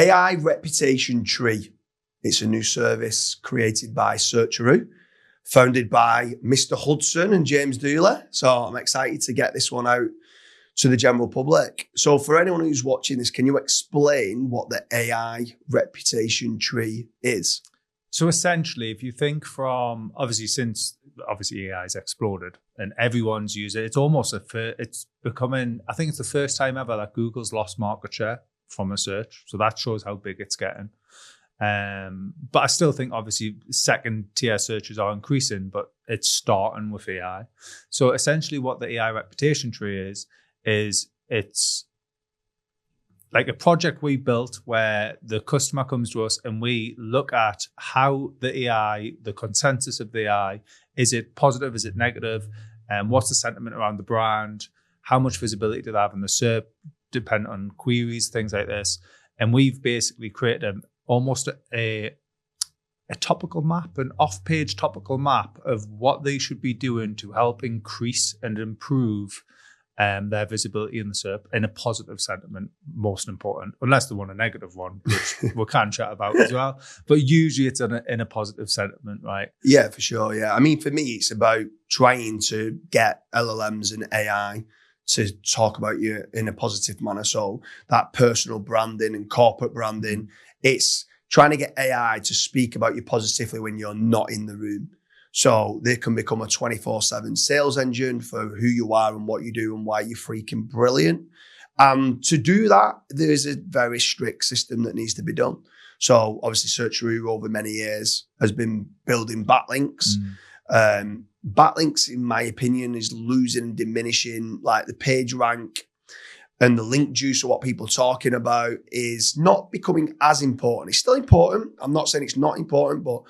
AI Reputation Tree. It's a new service created by Searcheroo, founded by Mr. Hudson and James Dooley. So I'm excited to get this one out to the general public. So for anyone who's watching this, can you explain what the AI Reputation Tree is? So essentially, if you think from, since AI has exploded and everyone's used it, it's becoming, I think it's the first time ever that Google's lost market share from a search. So that shows how big it's getting. But I still think obviously second tier searches are increasing, but it's starting with AI. So essentially what the AI reputation tree is it's like a project we built where the customer comes to us and we look at how the AI, the consensus of the AI, is it positive, is it negative? What's the sentiment around the brand? How much visibility do they have in the SERP, depending on queries, things like this. And we've basically created almost a topical map, an off-page topical map of what they should be doing to help increase and improve their visibility in the SERP in a positive sentiment, most important, unless they want a negative one, which we can chat about as well. But usually it's in a positive sentiment, right? Yeah, for sure. Yeah. I mean, for me, it's about trying to get LLMs and AI to talk about you in a positive manner. So that personal branding and corporate branding, it's trying to get AI to speak about you positively when you're not in the room. So they can become a 24/7 sales engine for who you are and what you do and why you're freaking brilliant. To do that, there is a very strict system that needs to be done. So obviously Searcheroo over many years has been building backlinks. Backlinks, in my opinion, is losing and diminishing. Like the page rank and the link juice of what people are talking about is not becoming as important. It's still important. I'm not saying it's not important, but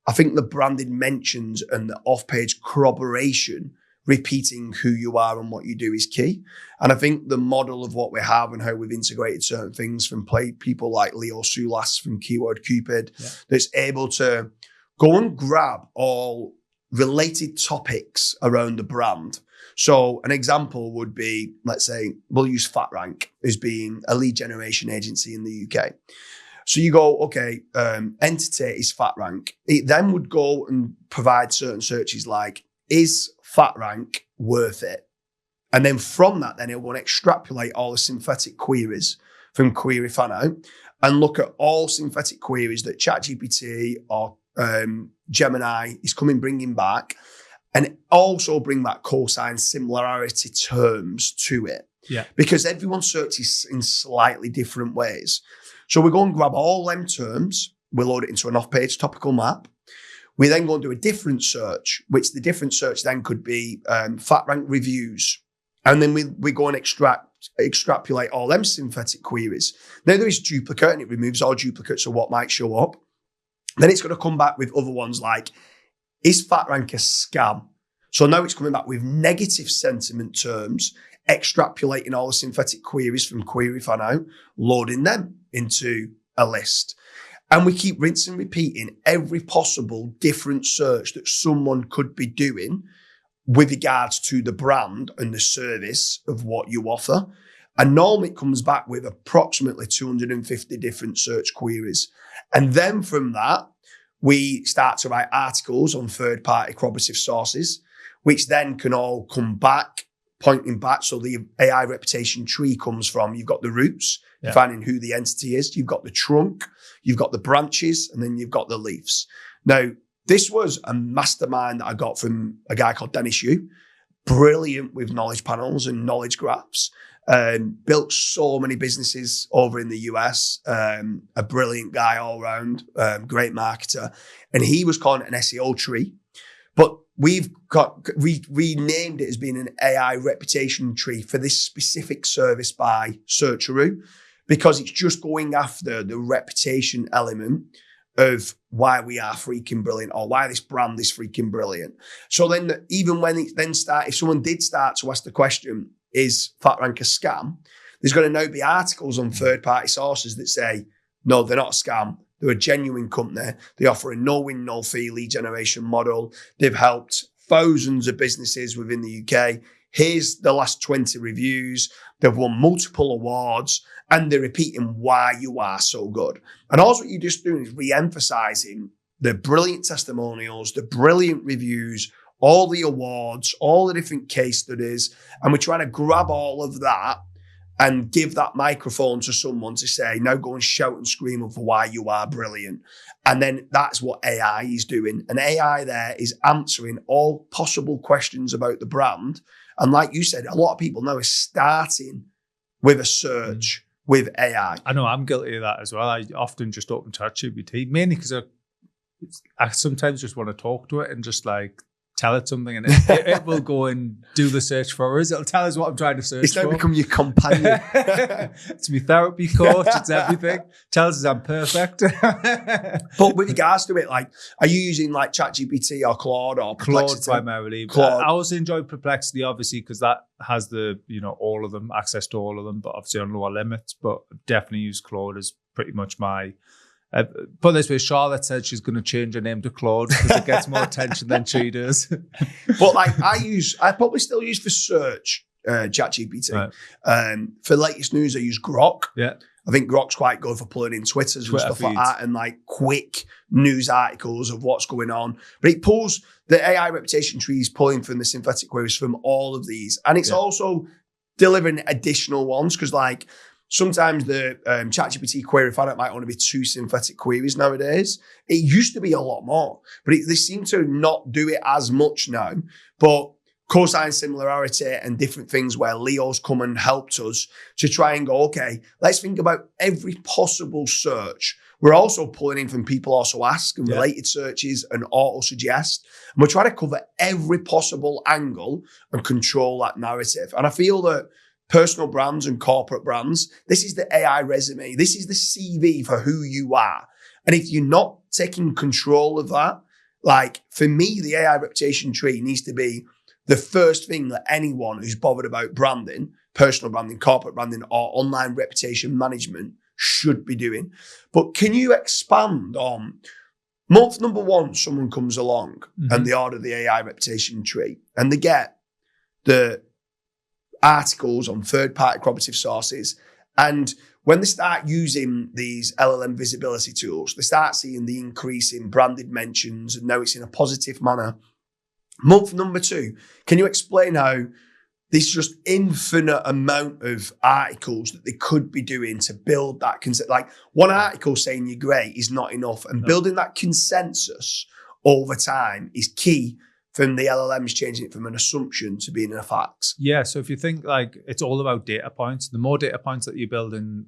I think the branded mentions and the off-page corroboration, repeating who you are and what you do is key. And I think the model of what we have and how we've integrated certain things from people like Leo Soulas from Keyword Cupid, that's able to go and grab all related topics around the brand. So an example would be, let's say, we'll use FatRank as being a lead generation agency in the UK. So you go, okay, entity is FatRank. It then would go and provide certain searches like, is FatRank worth it? And then from that, then it will extrapolate all the synthetic queries from Query Fano and look at all synthetic queries that ChatGPT or Gemini is bringing back, and also bring back cosine similarity terms to it. Yeah. Because everyone searches in slightly different ways. So we go and grab all them terms, we load it into an off-page topical map. We then go and do a different search, which the different search then could be FatRank reviews. And then we go and extrapolate all them synthetic queries. Now there is duplicate and it removes all duplicates of what might show up. Then it's going to come back with other ones like, is FatRank a scam? So now it's coming back with negative sentiment terms, extrapolating all the synthetic queries from Query Fano, loading them into a list. And we keep rinsing and repeating every possible different search that someone could be doing with regards to the brand and the service of what you offer. And normally it comes back with approximately 250 different search queries. And then from that, we start to write articles on third-party corroborative sources, which then can all come back, pointing back. So the AI reputation tree comes from, you've got the roots, finding who the entity is. You've got the trunk, you've got the branches, and then you've got the leaves. Now, this was a mastermind that I got from a guy called Dennis Yu, brilliant with knowledge panels and knowledge graphs. Built so many businesses over in the US, a brilliant guy all around, great marketer. And he was calling it an SEO tree. But we've renamed it as being an AI reputation tree for this specific service by Searcheroo, because it's just going after the reputation element of why we are freaking brilliant or why this brand is freaking brilliant. So then even when it then if someone did start to ask the question, is FatRank a scam? There's going to now be articles on third-party sources that say, no, they're not a scam. They're a genuine company. They offer a no-win, no-fee lead generation model. They've helped thousands of businesses within the UK. Here's the last 20 reviews. They've won multiple awards. and they're repeating why you are so good. And also what you're just doing is re-emphasizing the brilliant testimonials, the brilliant reviews, all the awards, all the different case studies, and we're trying to grab all of that and give that microphone to someone to say, now go and shout and scream for why you are brilliant. And then that's what AI is doing. And AI there is answering all possible questions about the brand. And like you said, a lot of people now are starting with a search with AI. I know I'm guilty of that as well. I often just open ChatGPT, mainly because I sometimes just want to talk to it and just like tell it something, and it will go and do the search for us. It'll tell us what I'm trying to search for. It's now become your companion. It's my therapy coach. It's everything. Tells us I'm perfect. But with regards to it, like, are you using like ChatGPT or Claude or Perplexity? Claude primarily. Claude. I also enjoy Perplexity, obviously, because that has the, all of them, access to all of them, but obviously on lower limits. But definitely use Claude as pretty much my... Put this way, Charlotte said she's going to change her name to Claude because it gets more attention than she does. But like I probably still use for search ChatGPT. Right. For latest news, I use Grok. Yeah. I think Grok's quite good for pulling in Twitter and stuff feeds. Like that, and like quick news articles of what's going on. But it pulls the AI reputation trees, pulling from the synthetic queries from all of these, and it's also delivering additional ones because like. Sometimes the ChatGPT query format might only be 2 synthetic queries nowadays. It used to be a lot more, but they seem to not do it as much now. But cosine similarity and different things where Leo's come and helped us to try and go, okay, let's think about every possible search. We're also pulling in from people also ask and related searches and auto suggest. And we're trying to cover every possible angle and control that narrative. And I feel that personal brands and corporate brands, this is the AI resume. This is the CV for who you are. And if you're not taking control of that, like for me, the AI reputation tree needs to be the first thing that anyone who's bothered about branding, personal branding, corporate branding, or online reputation management should be doing. But can you expand on month number 1, someone comes along and they order the AI reputation tree and they get the articles on third-party corroborative sources. And when they start using these LLM visibility tools, they start seeing the increase in branded mentions, and now it's in a positive manner. Month number 2, can you explain how this just infinite amount of articles that they could be doing to build that consensus? Like one article saying you're great is not enough, and building that consensus over time is key from the LLMs changing it from an assumption to being a fact. Yeah, so if you think like it's all about data points, the more data points that you build in,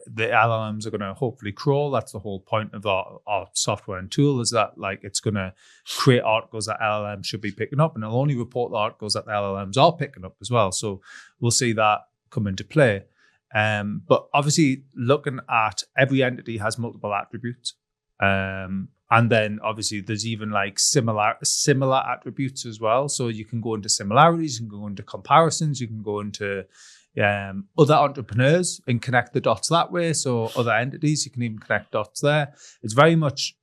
the LLMs are going to hopefully crawl. That's the whole point of our software and tool, is that like it's going to create articles that LLMs should be picking up, and it'll only report the articles that the LLMs are picking up as well. So we'll see that come into play. But obviously looking at every entity has multiple attributes. And then obviously there's even like similar attributes as well. So you can go into similarities, you can go into comparisons, you can go into other entrepreneurs and connect the dots that way. So other entities, you can even connect dots there. It's very much,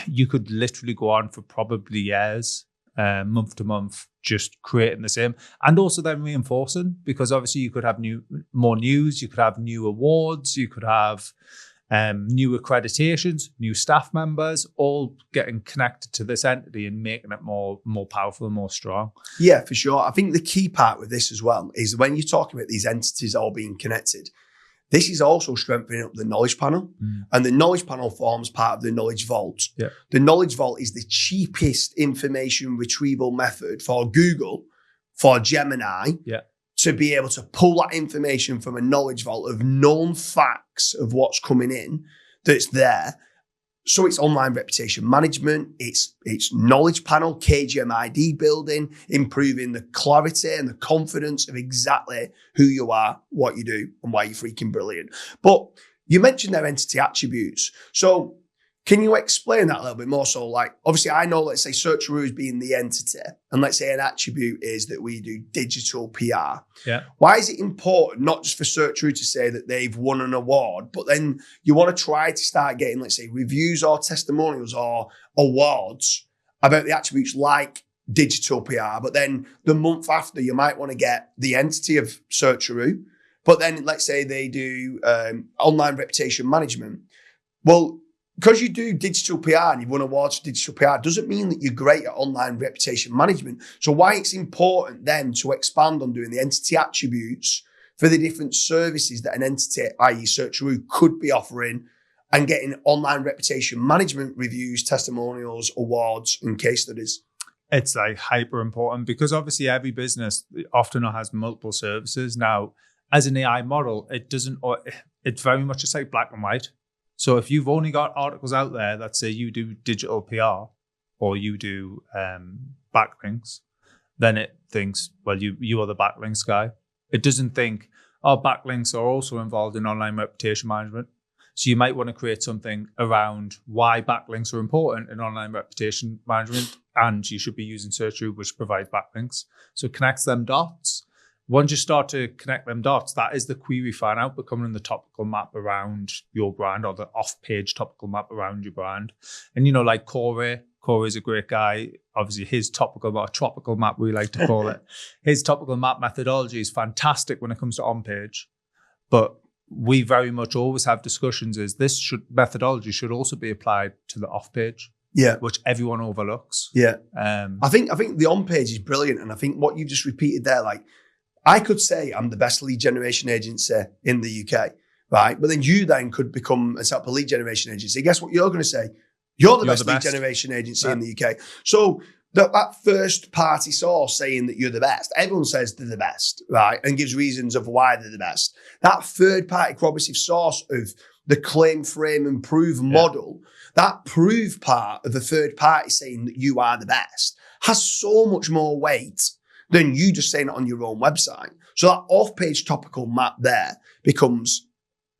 you could literally go on for probably years, month to month, just creating the same. And also then reinforcing, because obviously you could have more news, you could have new awards, you could have new accreditations, new staff members, all getting connected to this entity and making it more powerful and more strong. Yeah, for sure. I think the key part with this as well is when you're talking about these entities all being connected, this is also strengthening up the knowledge panel. And the knowledge panel forms part of the knowledge vault. Yeah. The knowledge vault is the cheapest information retrieval method for Google, for Gemini, to be able to pull that information from a knowledge vault of known facts of what's coming in that's there. So it's online reputation management, it's knowledge panel, KGM-ID building, improving the clarity and the confidence of exactly who you are, what you do, and why you're freaking brilliant. But you mentioned their entity attributes. So can you explain that a little bit more? So like, obviously I know, let's say Searcheroo is being the entity, and let's say an attribute is that we do digital PR. Yeah. Why is it important, not just for Searcheroo to say that they've won an award, but then you want to try to start getting, let's say, reviews or testimonials or awards about the attributes like digital PR, but then the month after you might want to get the entity of Searcheroo But then let's say they do online reputation management. Well, because you do digital PR and you've won awards for digital PR doesn't mean that you're great at online reputation management. So why it's important then to expand on doing the entity attributes for the different services that an entity, i.e. Searcheroo, could be offering, and getting online reputation management reviews, testimonials, awards, and case studies. It's like hyper important because obviously every business often has multiple services. Now, as an AI model, it's very much just like black and white. So if you've only got articles out there that say you do digital PR or you do backlinks, then it thinks, well, you are the backlinks guy. It doesn't think, oh, backlinks are also involved in online reputation management. So you might want to create something around why backlinks are important in online reputation management, and you should be using Searcheroo, which provides backlinks. So it connects them dots. Once you start to connect them dots, that is the query fan out becoming the topical map around your brand, or the off-page topical map around your brand. And, like Corey is a great guy. Obviously, his topical map, we like to call it. His topical map methodology is fantastic when it comes to on-page. But we very much always have discussions methodology should also be applied to the off-page. Yeah, which everyone overlooks. Yeah, I think the on-page is brilliant, and I think what you just repeated there, like, I could say I'm the best lead generation agency in the UK, right? But then you then could become a set up a lead generation agency. Guess what you're going to say? You're the best lead generation agency in the UK. So that first party source saying that you're the best, everyone says they're the best, right? And gives reasons of why they're the best. That third party corroborative source of the claim, frame and prove model, that prove part of the third party saying that you are the best has so much more weight than you just saying it on your own website. So that off-page topical map there becomes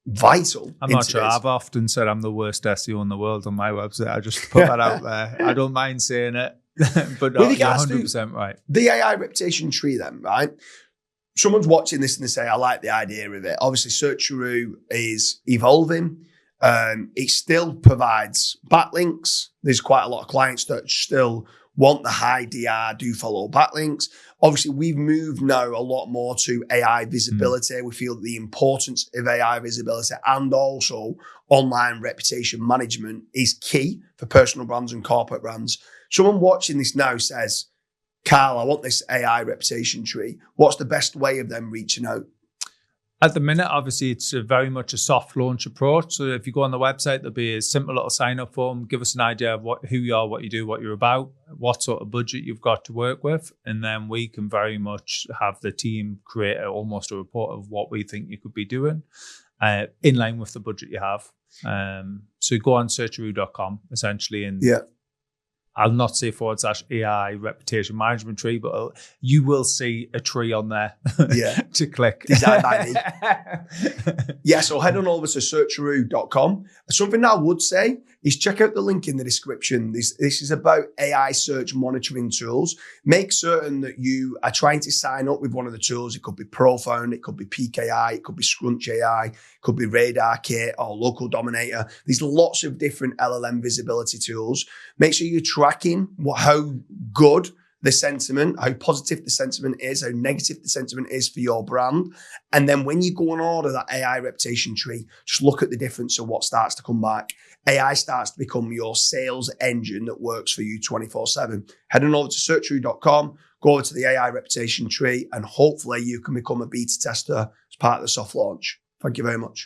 vital. I'm not sure. I've often said I'm the worst SEO in the world on my website. I just put that out there. I don't mind saying it, but no, you're 100% right. The AI reputation tree then, right? Someone's watching this and they say, I like the idea of it. Obviously, Searcheroo is evolving. It still provides backlinks. There's quite a lot of clients that still want the high DR, do follow backlinks. Obviously, we've moved now a lot more to AI visibility. We feel the importance of AI visibility and also online reputation management is key for personal brands and corporate brands. Someone watching this now says, Karl, I want this AI reputation tree. What's the best way of them reaching out? At the minute, obviously, it's very much a soft launch approach. So if you go on the website, there'll be a simple little sign-up form. Give us an idea of who you are, what you do, what you're about, what sort of budget you've got to work with. And then we can very much have the team create almost a report of what we think you could be doing in line with the budget you have. So you go on searcheroo.com, essentially, and I'll not say /AI reputation management tree, but you will see a tree on there to click. Designed by me. So head on over to searcheroo.com. Something I would say is check out the link in the description. This is about AI search monitoring tools. Make certain that you are trying to sign up with one of the tools. It could be Profound, it could be PKI, it could be Scrunch AI, it could be Radar Kit or Local Dominator. There's lots of different LLM visibility tools. Make sure you're tracking how good the sentiment, how positive the sentiment is, how negative the sentiment is for your brand. And then when you go and order that AI reputation tree, just look at the difference of what starts to come back. AI starts to become your sales engine that works for you 24/7. Head on over to searcheroo.com, go over to the AI reputation tree, and hopefully you can become a beta tester as part of the soft launch. Thank you very much.